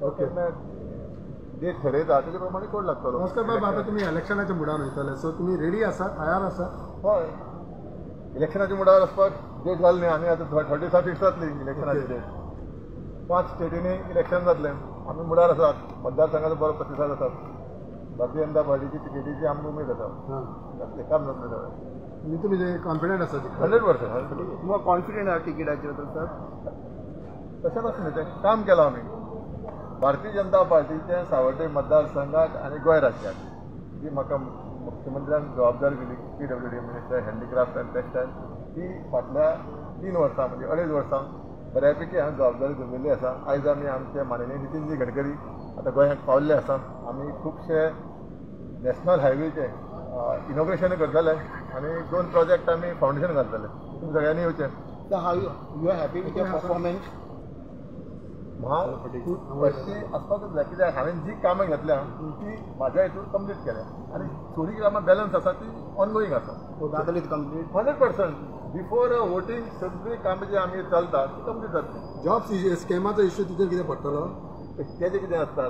Okay जे ठरयता तेजे प्रमाणे कोड लागतलो. नमस्कार बाबा, आता तुम्ही इलेक्शनाच्या मुडान वयतले, सो तुम्ही रेडी आसा, तयार आसा? हय, इलेक्शनाच्या मुडावर वचपाक डेट जाली न्ही. आमी आतां 30 फिक्स जातली इलेक्शनाची डेट. 5 स्टेटींनी इलेक्शन जातलें. आमी मुडार आसात. मतदारसंघाचो बरो प्रतिसाद आसा. भारतीय जनता पार्टीची तिकेटीची आमकां उमेद आसा. जातलें, काम जातलें सगळें. म्हणजे तुम्ही कॉन्फिडंट आसा? 100%. तुमकां कॉन्फिडंट आहा टिकेटाचेर तर सर? तशें नासलें न्ही, तें काम केलां आमी. भारतीय जनता पार्टीचे सावड्डे मतदारसंघाक आनी गोंय राज्याक जी म्हाका मुख्यमंत्र्यान जबाबदारी दिली, PWD मिनिस्टर हँडीक्राफ्ट आनी टॅक्सटायल, ती फाटल्या 3 वर्सां म्हणजे 2.5 वर्सां बऱ्यापैकी हांवें जबाबदारी घेतिल्ली आसा. आयज आमी आमचे माननीय नितीनजी गडकरी आतां गोंयांत पावल्ले आसा. आमी खुबशे नॅशनल हायवेचे इनॉग्रेशन करतले आनी 2 प्रोजेक्ट आमी फावंडेशन घालतले. तुमी सगळ्यांनी येवचें. So how you are happy with your performance? अशी आसपाकच जाय, कित्याक हांवें जी कामां घेतल्या ती म्हाज्या हितून कंप्लीट केल्या आनी थोडी कामां बॅलन्स आसा ती ऑनगोईंग आसा. जातली कंप्लीट 100%. बिफोर वोटींग सगळी कामां जी आमी चलता ती कंप्लीट जातली. जॉब स्कॅमाचो इश्यू तिचेर कितें पडटलो? तेजें कितें आसता,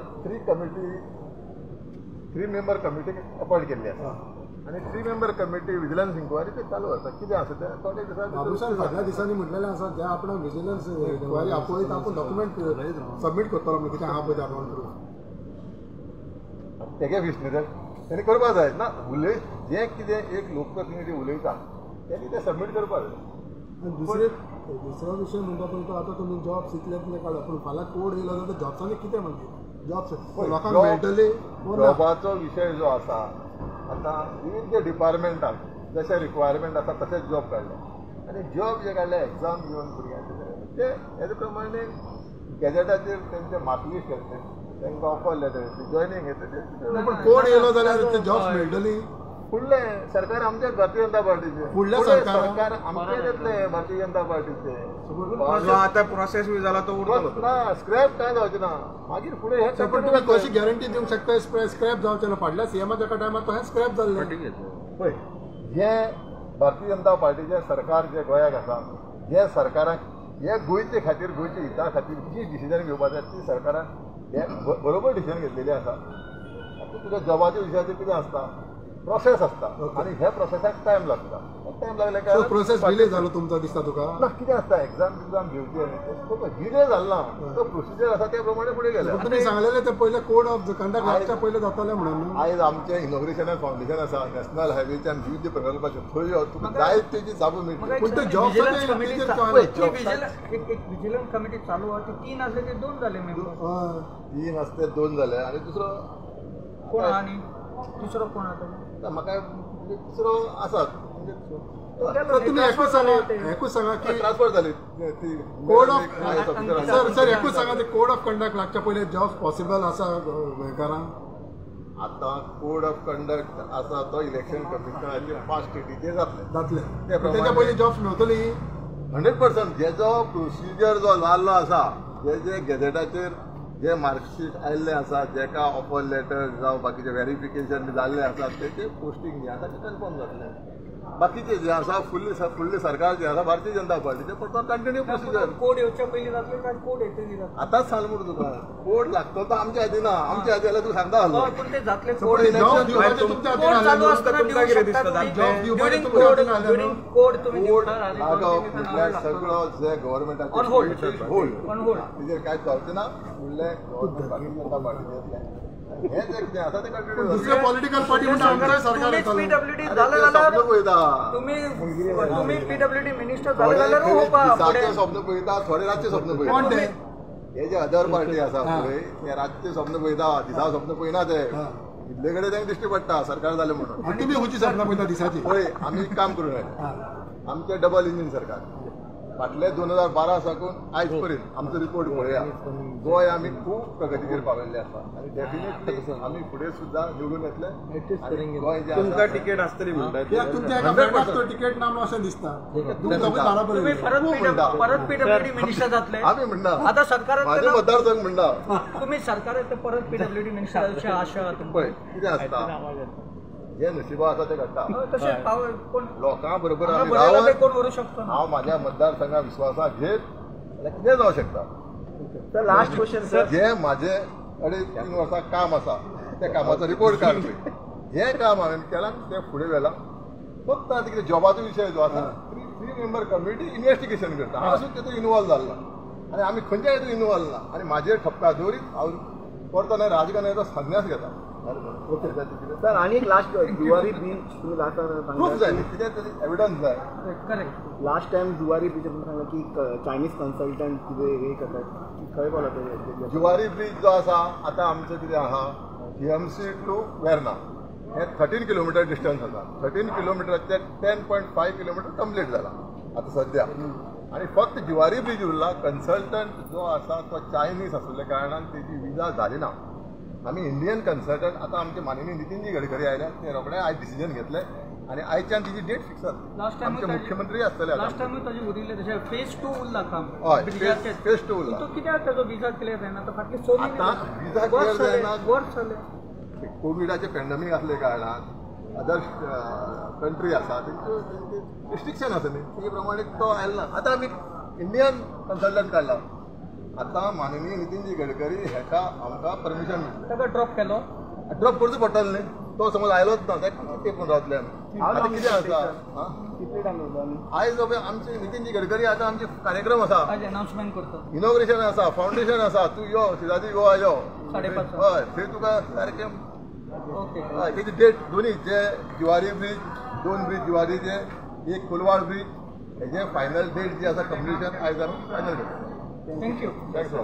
3 मेंबर कमिटी अपॉयंट केल्ली आसा आनी 3 मेंबर कमिटी विजिलन्स इन्क्वायरी ते चालू आसा. कितें आसा तें थोडे बाबूसान फाटल्या दिसांनी म्हटलेलें आसा ज्या आपण विजिलन्स इन्क्वायरी आपयत आपूण डॉक्युमेंट सबमीट करतलो म्हणजे कितें आहा पळय आपण तेगे विश न्ही तेणी करपा जाय ना. जें कितें एक लोकप्रतिनिधी उलयता तेणी तें सबमीट करपा जाय. दुसरो विशय म्हणटा पळय तो आतां तुमी जॉब्स इतले काडला, पूण फाल्यां कोड येयलो जाल्यार जॉब्सांनी कितें मागीर जॉब्स लोकांक मेळटले? जॉबाचो विशय जो आसा आतां विविध डिपार्टमेंटाक जशे रिक्वायरमेंट आसा तशेंच जॉब काडले आनी जॉब जे काडले एग्जाम घेवन भुरग्यांचे ते हेजे प्रमाणे गॅजेटाचेर तेंचे मार्कलिस्ट येतले, तांकां ऑफर लेटर येतली, जॉयनींग येतली. पूण कोड येयलो जाल्यार ते जॉब्स मेळटली? फुडलें सरकार आमचेच भारतीय जनता पार्टीचे. फुडलें सरकार आमचेच येतले भारतीय जनता पार्टीचे. आता प्रोसेस बी जाला तो उरतलो ना, स्क्रॅप कांय जावचें ना. मागीर फुडें हे पण तुमी कशी गॅरंटी दिवंक शकता स्क्रॅप जावचें ना? फाटल्या सीएमाच्या टायमार तो हें स्क्रॅप जाल्लें पळय. जे भारतीय जनता पार्टीचे सरकार जे गोंयाक आसा, जे सरकाराक हे गोंयचे खातीर गोंयच्या हिता खातीर जी डिसिजन घेवपाक जाय ती सरकारान हे बरोबर डिसिजन घेतलेली आसा. आतां तुज्या जॉबाच्या विशयाचेर कितें आसता, प्रोसेस आसता आनी ह्या प्रोसेसाक टायम लागता. टायम लागले काय प्रोसेस डिले जालो तुमचो दिसता तुका? ना, कितें आसता एग्जाम घेवची आनी डिले जाल्ला तो प्रोसिजर आसा त्या प्रमाणे फुडें गेले. तुमी सांगलेलें ते पयले कोड ऑफ कंडक्ट लागच्या पयले जातालें म्हणून. आयज आमचें इनॉग्रेशन फावंडेशन आसा नॅशनल हायवेचे आनी विविध प्रकल्पाचे. थंय तुका जाय तेजी जागो मेळटली. पूण ते जॉब विजिलन्स कमिटी चालू आहा ती 3 आसले ते 2 जाले मेंबर. 3 आसले 2 जाले आनी दुसरो कोण आनी दुसरो कोण आता? म्हाका दुसरो आसात. तुम्ही एकूच सांगा की ट्रान्सफर जाली कोड ऑफ सर एकूच सांगा ते कोड ऑफ कंडक्ट लागच्या पयले जॉब पॉसिबल आसा गोंयकारांक? आतां कोड ऑफ कंडक्ट आसा तो इलेक्शन कमिशनाचे 5 स्टेटीचे जातले. तेच्या पयलीं जॉब्स मेळटली 100%. जेजो प्रोसिजर जो जाल्लो आसा, जे गॅजेटाचेर जे मार्कशीट आयिल्ले आसा, जेका ऑफर लेटर जावं बाकीचे व्हेरिफिकेशन जाल्ले आसा तेचे पोस्टींग जे आसा ते कन्फर्म जातलें. बाकीचे जे आसा फुडले सरकार जे आसा भारतीय जनता पार्टीचे पण कंटिन्यू प्रोसिजर. कोड येवच्या पयलीं जातले काय कोड येतली? आतांच सांग म्हणून तुका कोड लागतो तो आमच्या हाती ना. आमच्या हाती जाल्यार तू सांगता हल्लो. पण ते जातले कोड तुमच्या चालू असताना तुमकां कितें दिसता? ड्युरिंग कोड तुम्ही सगळो जे गव्हर्नमेंटाचे ऑन होल्ड तेजेर कांयच जावचें ना. फुडले गव्हर्नमेंट भारतीय जनता पार्टीचे हे जे कितें आसा ते कंटिन्यू दुसरे पॉलिटिकल पार्टी म्हणटा सरकार PWD जाले जाल्यार तुम्ही PWD मिनिस्टर जाले जाल्यार दिसाचे स्वप्न पळयता, थोडे रातचे स्वप्न पळयता. हे जे अदर पार्टी आसा पळय ते रातचे स्वप्न पळयता, दिसा स्वप्न पळयना. ते इतले कडेन तांकां दिश्टी पडटा सरकार जालें म्हणून. तुमी खंयची स्वप्न पळयता दिसाची? पळय आमी काम करूं येता. आमचे डबल इंजीन सरकार फाटले 2012 साकून आयज पर्यंत आमचो रिपोर्ट पळया. गोंय आमी खूब प्रगतीचेर पावयल्ले आसा आनी डेफिनेटली आमी फुडें सुद्दां निवडून येतले. गोंय जे तुमकां टिकेट आसतली म्हणटात. तुमच्या एका फ्रेंडाक तो टिकेट नामलो अशें दिसता. तुम्ही परत PWD मिनिस्टर जातले? आमी म्हणटा आता सरकारान माझे मतदारसंघ म्हणटा तुम्ही सरकारान परत PWD मिनिस्टर जावची आशा पळय कितें आसता जे नशिबा आसा ते घडटा. लोकां बरोबर आमी रावन कोण व्हरू शकता. हांव म्हाज्या मतदारसंघा विश्वासाक घेत जाल्यार कितें जावं शकता. सर लास्ट क्वेश्चन सर जे माझे 3.5 वर्सां काम आसा त्या कामाचो रिपोर्ट काडपी जे काम हांवें केलां तें फुडें व्हेलां. फक्त आतां कितें जॉबाचो विशय जो आसा 3 मेंबर कमिटी इन्व्हेस्टिगेशन करता. हांव सुद्दां तेतून इन्वॉल्व जाल्लो आनी आमी खंयच्या हेतून इन्वॉल्व ना आनी म्हाजेर ठपका दवरीत हांव परतो राजकारणाचो संन्यास घेता. सर आणि एक लास्ट जुवारी बीच तुम्ही लास्ट प्रूफ जाय न्ही कितें तरी एविडन्स जाय. Correct. Last time Zuari beach तुम्ही सांगलं की चायनीज कन्सल्टंट कितें हे करतात खंय बोला ते जुवारी ब्रिज जो आसा आतां आमचें कितें आहा GMC टू वेर्ना हे 13 किलोमिटर डिस्टन्स आसा. 13 किलोमिटराचे 10.5 किलोमिटर कंप्लीट जाला आतां सद्या. आणि फक्त जुवारी ब्रिज उरला. कन्सल्टंट जो आसा तो चायनीज आशिल्ल्या कारणान तेजी विजा जाली ना. आमी इंडियन कन्सल्टंट आतां आमचे माननीय नितीनजी गडकरी आयल्या ते रोखडे आयज डिसिजन घेतले आणि आयच्यान तिची डेट फिक्स लास्ट जाली. टाइम आमचे मुख्यमंत्री आसतले लास्ट टाइम ताजी उरिल्ले तशें फेज 2 उरला काम हय ब्रिजाचेर. फेज 2 उरला. तो कित्याक ताजो विजा क्लियर जायना तो फाटली सोनी आतां विजा क्लियर जायना. वर्स जाले. कोविडाचे पॅन्डेमीक असले कारणान अदर कंट्री आसा तेंचे रिस्ट्रिक्शन आसा न्ही ते प्रमाणे तो आयलो ना. आतां आमी इंडियन कन्सल्टंट काडला. आतां माननीय नितीनजी गडकरी हेका आमकां परमिशन दितले. ताका ड्रॉप केलो. ड्रॉप करचो पडटलें न्ही. तो समज आयलोच ना जाल्यार कितें तेंपून रावतले आमी. आतां कितें आसा कितले टाइम उरलो आयज आमचे नितीनजी गडकरी आतां आमचे कार्यक्रम आसा आज अनाउन्समेंट करता. इनॉग्रेशन आसा फावंडेशन आसा. तूं यो शिराजी गोवा यो 5:30. हय थंय तुका सारकें ओके. हय तेजी डेट दोन्ही जे जुवारी ब्रिज 2 ब्रिज जुवारीचे एक कोलवाड ब्रिज हेजे फायनल डेट जी आसा कंप्लिशन आयज आमी फायनल करता. थँक्यू. थँक्स.